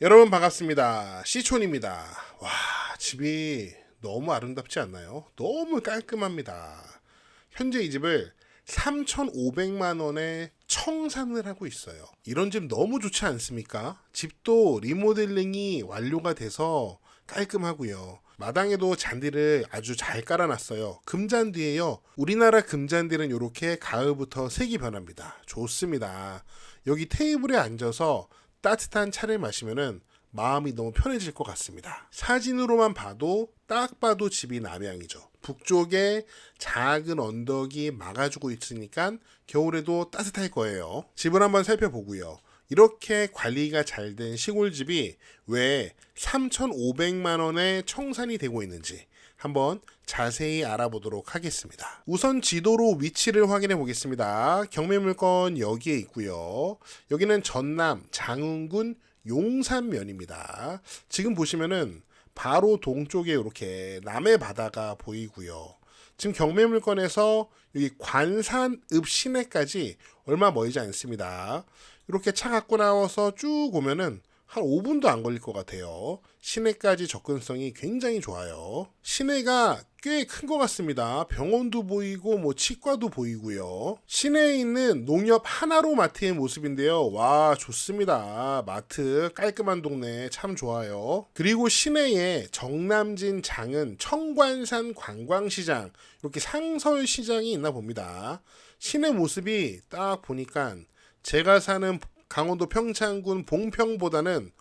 여러분 반갑습니다. 시촌입니다. 와, 집이 너무 아름답지 않나요? 너무 깔끔합니다. 현재 이 집을 3,500만 원에 청산을 하고 있어요. 이런 집 너무 좋지 않습니까? 집도 리모델링이 완료가 돼서 깔끔하고요. 마당에도 잔디를 아주 잘 깔아놨어요. 금잔디예요. 우리나라 금잔디는 이렇게 가을부터 색이 변합니다. 좋습니다. 여기 테이블에 앉아서 따뜻한 차를 마시면은 마음이 너무 편해질 것 같습니다. 사진으로만 봐도 딱 봐도 집이 남향이죠. 북쪽에 작은 언덕이 막아주고 있으니까 겨울에도 따뜻할 거예요. 집을 한번 살펴보고요. 이렇게 관리가 잘 된 시골집이 왜 3,500만 원에 청산이 되고 있는지 한번 자세히 알아보도록 하겠습니다. 우선 지도로 위치를 확인해 보겠습니다. 경매물건 여기에 있고요. 여기는 전남 장흥군 용산면입니다. 지금 보시면은 바로 동쪽에 이렇게 남해 바다가 보이고요. 지금 경매물건에서 여기 관산읍 시내까지 얼마 멀지 않습니다. 이렇게 차 갖고 나와서 쭉 오면은 한 5분도 안 걸릴 것 같아요. 시내까지 접근성이 굉장히 좋아요. 시내가 꽤 큰 것 같습니다. 병원도 보이고 뭐 치과도 보이고요. 시내에 있는 농협 하나로 마트의 모습인데요. 와, 좋습니다. 마트 깔끔한 동네 참 좋아요. 그리고 시내에 정남진 장은 청관산 관광시장 이렇게 상설시장이 있나 봅니다. 시내 모습이 딱 보니까 제가 사는 강원도 평창군 봉평보다는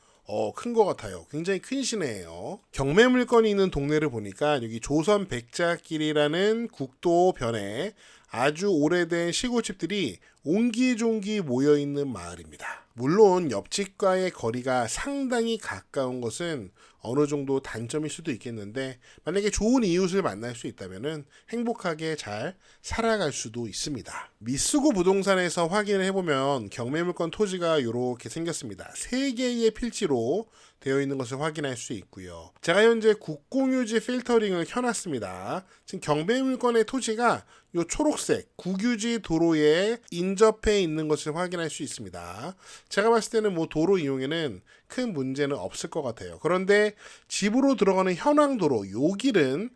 큰 것 같아요. 굉장히 큰 시내예요. 경매물건이 있는 동네를 보니까 여기 조선 백자길이라는 국도변에 아주 오래된 시골집들이 옹기종기 모여있는 마을입니다. 물론 옆집과의 거리가 상당히 가까운 것은 어느 정도 단점일 수도 있겠는데 만약에 좋은 이웃을 만날 수 있다면 행복하게 잘 살아갈 수도 있습니다. 미쓰고 부동산에서 확인을 해보면 경매물건 토지가 이렇게 생겼습니다. 3개의 필지로 되어 있는 것을 확인할 수 있고요. 제가 현재 국공유지 필터링을 켜놨습니다. 지금 경매물건의 토지가 이 초록색 국유지 도로에 인접해 있는 것을 확인할 수 있습니다. 제가 봤을 때는 뭐 도로 이용에는 큰 문제는 없을 것 같아요. 그런데 집으로 들어가는 현황도로 요 길은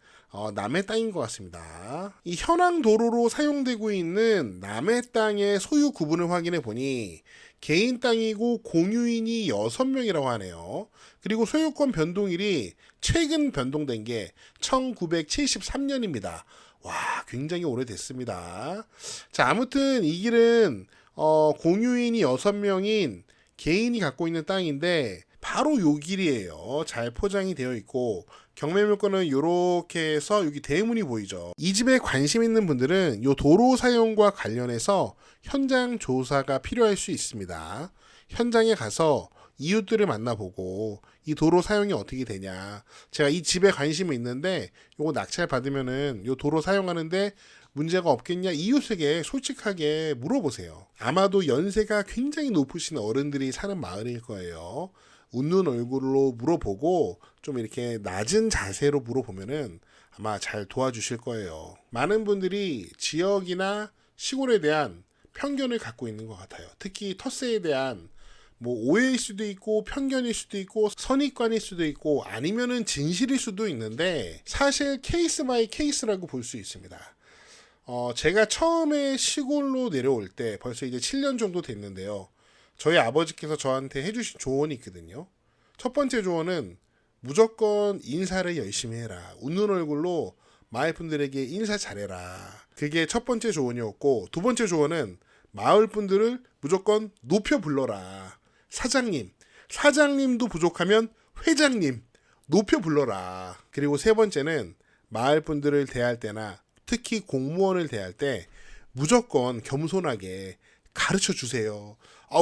남의 땅인 것 같습니다. 이 현황도로로 사용되고 있는 남의 땅의 소유 구분을 확인해 보니 개인 땅이고 공유인이 6명이라고 하네요. 그리고 소유권 변동일이 최근 변동된 게 1973년입니다. 와, 굉장히 오래됐습니다. 자, 아무튼 이 길은 공유인이 6명인 개인이 갖고 있는 땅인데 바로 요 길이에요. 잘 포장이 되어 있고 경매물건은 이렇게 해서 여기 대문이 보이죠. 이 집에 관심 있는 분들은 요 도로 사용과 관련해서 현장 조사가 필요할 수 있습니다. 현장에 가서 이웃들을 만나보고 이 도로 사용이 어떻게 되냐. 제가 이 집에 관심이 있는데 요거 낙찰 받으면은 요 도로 사용하는데 문제가 없겠냐 이웃에게 솔직하게 물어보세요. 아마도 연세가 굉장히 높으신 어른들이 사는 마을일 거예요. 웃는 얼굴로 물어보고 좀 이렇게 낮은 자세로 물어보면은 아마 잘 도와주실 거예요. 많은 분들이 지역이나 시골에 대한 편견을 갖고 있는 것 같아요. 특히 텃세에 대한 뭐 오해일 수도 있고 편견일 수도 있고 선입관일 수도 있고 아니면은 진실일 수도 있는데 사실 케이스 바이 케이스라고 볼 수 있습니다. 제가 처음에 시골로 내려올 때 벌써 이제 7년 정도 됐는데요. 저희 아버지께서 저한테 해주신 조언이 있거든요. 첫 번째 조언은 무조건 인사를 열심히 해라. 웃는 얼굴로 마을 분들에게 인사 잘해라. 그게 첫 번째 조언이었고 두 번째 조언은 마을 분들을 무조건 높여 불러라. 사장님도 부족하면 회장님 높여 불러라. 그리고 세 번째는 마을 분들을 대할 때나 특히 공무원을 대할 때 무조건 겸손하게 가르쳐 주세요.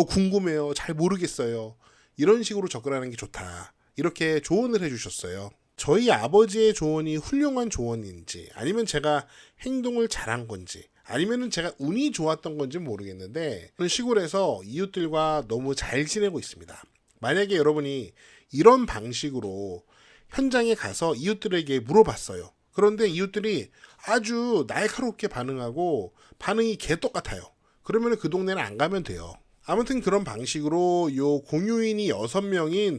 궁금해요. 잘 모르겠어요. 이런 식으로 접근하는 게 좋다. 이렇게 조언을 해주셨어요. 저희 아버지의 조언이 훌륭한 조언인지 아니면 제가 행동을 잘한 건지 아니면 제가 운이 좋았던 건지 모르겠는데 시골에서 이웃들과 너무 잘 지내고 있습니다. 만약에 여러분이 이런 방식으로 현장에 가서 이웃들에게 물어봤어요. 그런데 이웃들이 아주 날카롭게 반응하고 반응이 개똑같아요. 그러면 그 동네는 안 가면 돼요. 아무튼 그런 방식으로 요 공유인이 6명인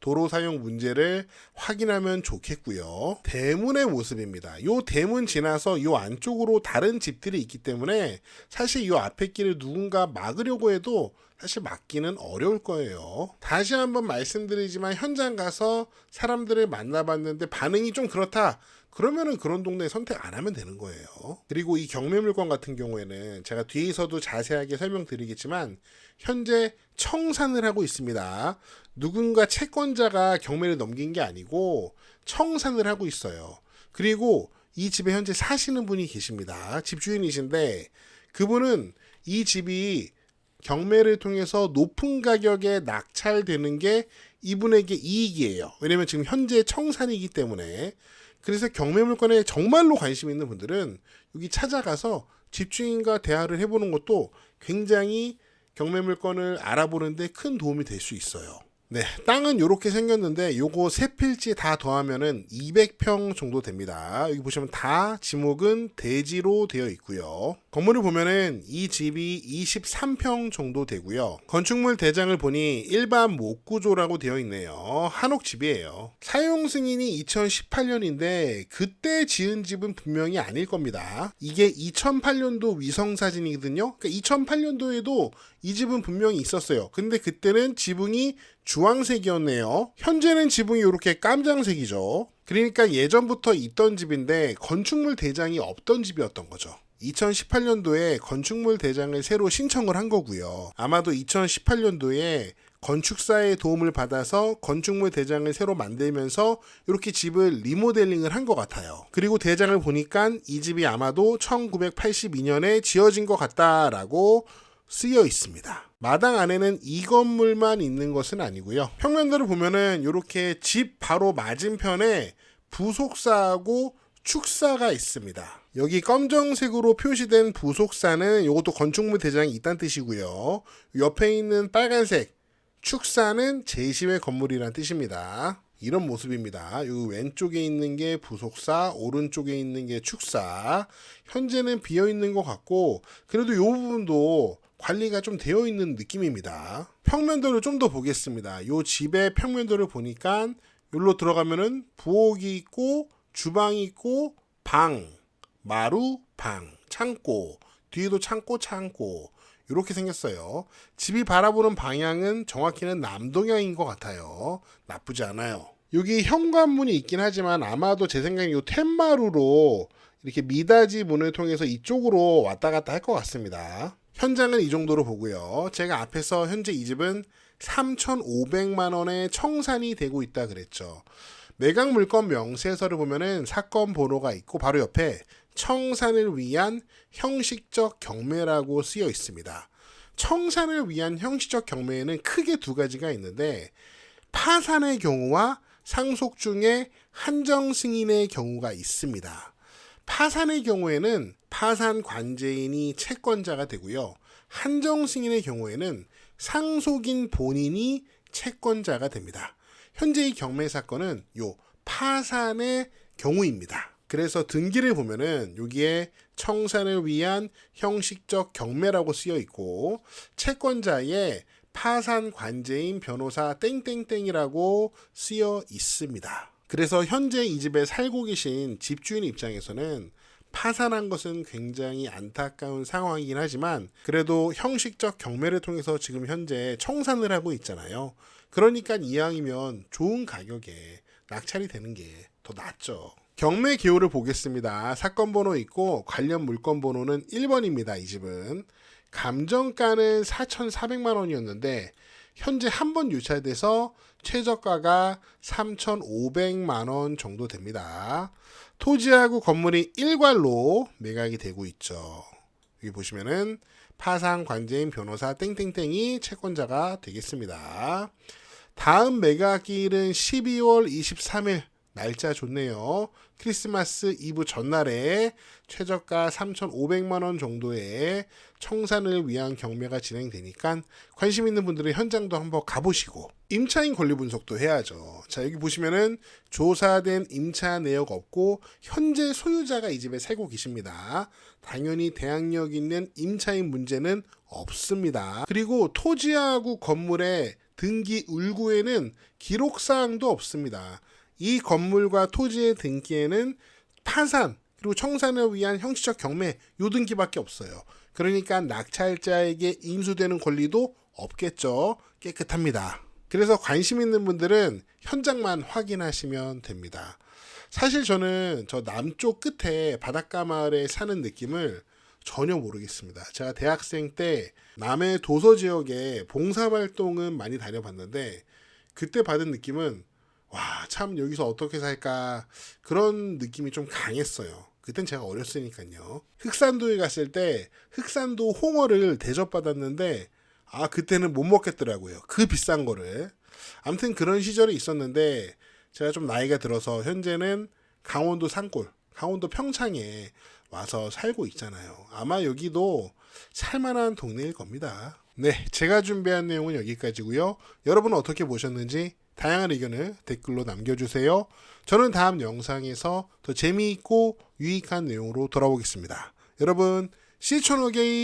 도로 사용 문제를 확인하면 좋겠고요. 대문의 모습입니다. 요 대문 지나서 요 안쪽으로 다른 집들이 있기 때문에 사실 요 앞에 길을 누군가 막으려고 해도 사실 막기는 어려울 거예요. 다시 한번 말씀드리지만 현장 가서 사람들을 만나봤는데 반응이 좀 그렇다. 그러면은 그런 동네 선택 안 하면 되는 거예요. 그리고 이 경매물건 같은 경우에는 제가 뒤에서도 자세하게 설명드리겠지만 현재 청산을 하고 있습니다. 누군가 채권자가 경매를 넘긴 게 아니고 청산을 하고 있어요. 그리고 이 집에 현재 사시는 분이 계십니다. 집주인이신데 그분은 이 집이 경매를 통해서 높은 가격에 낙찰되는 게 이분에게 이익이에요. 왜냐면 지금 현재 청산이기 때문에. 그래서 경매물건에 정말로 관심 있는 분들은 여기 찾아가서 집주인과 대화를 해보는 것도 굉장히 경매물건을 알아보는데 큰 도움이 될 수 있어요. 네, 땅은 이렇게 생겼는데 요거 세 필지 다 더하면은 200평 정도 됩니다. 여기 보시면 다 지목은 대지로 되어 있고요. 건물을 보면은 이 집이 23평 정도 되고요. 건축물 대장을 보니 일반 목구조라고 되어 있네요. 한옥집이에요. 사용 승인이 2018년인데 그때 지은 집은 분명히 아닐 겁니다. 이게 2008년도 위성 사진이거든요. 그러니까 2008년도에도 이 집은 분명히 있었어요. 근데 그때는 지붕이 주황색이었네요. 현재는 지붕이 이렇게 깜장색이죠. 그러니까 예전부터 있던 집인데 건축물 대장이 없던 집이었던 거죠. 2018년도에 건축물 대장을 새로 신청을 한 거고요. 아마도 2018년도에 건축사의 도움을 받아서 건축물 대장을 새로 만들면서 이렇게 집을 리모델링을 한 것 같아요. 그리고 대장을 보니까 이 집이 아마도 1982년에 지어진 것 같다라고 쓰여 있습니다. 마당 안에는 이 건물만 있는 것은 아니고요. 평면도를 보면은 이렇게 집 바로 맞은편에 부속사하고 축사가 있습니다. 여기 검정색으로 표시된 부속사는 이것도 건축물 대장이 있다는 뜻이고요. 옆에 있는 빨간색 축사는 제2의 건물이라는 뜻입니다. 이런 모습입니다. 이 왼쪽에 있는 게 부속사, 오른쪽에 있는 게 축사. 현재는 비어 있는 것 같고 그래도 이 부분도 관리가 좀 되어 있는 느낌입니다. 평면도를 좀 더 보겠습니다. 이 집의 평면도를 보니까 여기로 들어가면은 부엌이 있고 주방이 있고 방, 마루, 방, 창고, 뒤에도 창고 이렇게 생겼어요. 집이 바라보는 방향은 정확히는 남동향인 것 같아요. 나쁘지 않아요. 여기 현관문이 있긴 하지만 아마도 제 생각에 이 툇마루로 이렇게 미닫이 문을 통해서 이쪽으로 왔다 갔다 할 것 같습니다. 현장은 이 정도로 보고요. 제가 앞에서 현재 이 집은 3,500만 원에 청산이 되고 있다 그랬죠. 매각 물건 명세서를 보면은 사건 번호가 있고 바로 옆에 청산을 위한 형식적 경매라고 쓰여 있습니다. 청산을 위한 형식적 경매에는 크게 두 가지가 있는데 파산의 경우와 상속 중에 한정 승인의 경우가 있습니다. 파산의 경우에는 파산 관제인이 채권자가 되고요. 한정 승인의 경우에는 상속인 본인이 채권자가 됩니다. 현재 이 경매 사건은 요 파산의 경우입니다. 그래서 등기를 보면은 여기에 청산을 위한 형식적 경매라고 쓰여 있고 채권자의 파산 관제인 변호사 땡땡땡이라고 쓰여 있습니다. 그래서 현재 이 집에 살고 계신 집주인 입장에서는 파산한 것은 굉장히 안타까운 상황이긴 하지만 그래도 형식적 경매를 통해서 지금 현재 청산을 하고 있잖아요. 그러니까 이왕이면 좋은 가격에 낙찰이 되는 게 더 낫죠. 경매 기호를 보겠습니다. 사건 번호 있고 관련 물건 번호는 1번입니다. 이 집은 감정가는 4,400만 원이었는데 현재 한 번 유찰돼서 최저가가 3,500만 원 정도 됩니다. 토지하고 건물이 일괄로 매각이 되고 있죠. 여기 보시면은 파산 관제인 변호사 땡땡땡이 채권자가 되겠습니다. 다음 매각일은 12월 23일 날짜 좋네요. 크리스마스 이브 전날에 최저가 3,500만 원 정도의 청산을 위한 경매가 진행되니까 관심 있는 분들은 현장도 한번 가보시고 임차인 권리 분석도 해야죠. 자, 여기 보시면은 조사된 임차 내역 없고 현재 소유자가 이 집에 살고 계십니다. 당연히 대항력 있는 임차인 문제는 없습니다. 그리고 토지하고 건물의 등기 울구에는 기록사항도 없습니다. 이 건물과 토지의 등기에는 파산 그리고 청산을 위한 형식적 경매 요 등기밖에 없어요. 그러니까 낙찰자에게 인수되는 권리도 없겠죠. 깨끗합니다. 그래서 관심 있는 분들은 현장만 확인하시면 됩니다. 사실 저는 저 남쪽 끝에 바닷가 마을에 사는 느낌을 전혀 모르겠습니다. 제가 대학생 때 남해 도서 지역에 봉사활동은 많이 다녀봤는데 그때 받은 느낌은 와, 참 여기서 어떻게 살까 그런 느낌이 좀 강했어요. 그땐 제가 어렸으니까요. 흑산도에 갔을 때 흑산도 홍어를 대접받았는데 그때는 못 먹겠더라고요. 그 비싼 거를. 아무튼 그런 시절이 있었는데 제가 좀 나이가 들어서 현재는 강원도 산골, 강원도 평창에 와서 살고 있잖아요. 아마 여기도 살만한 동네일 겁니다. 네, 제가 준비한 내용은 여기까지고요. 여러분은 어떻게 보셨는지 다양한 의견을 댓글로 남겨주세요. 저는 다음 영상에서 더 재미있고 유익한 내용으로 돌아오겠습니다. 여러분, 시촌 오게이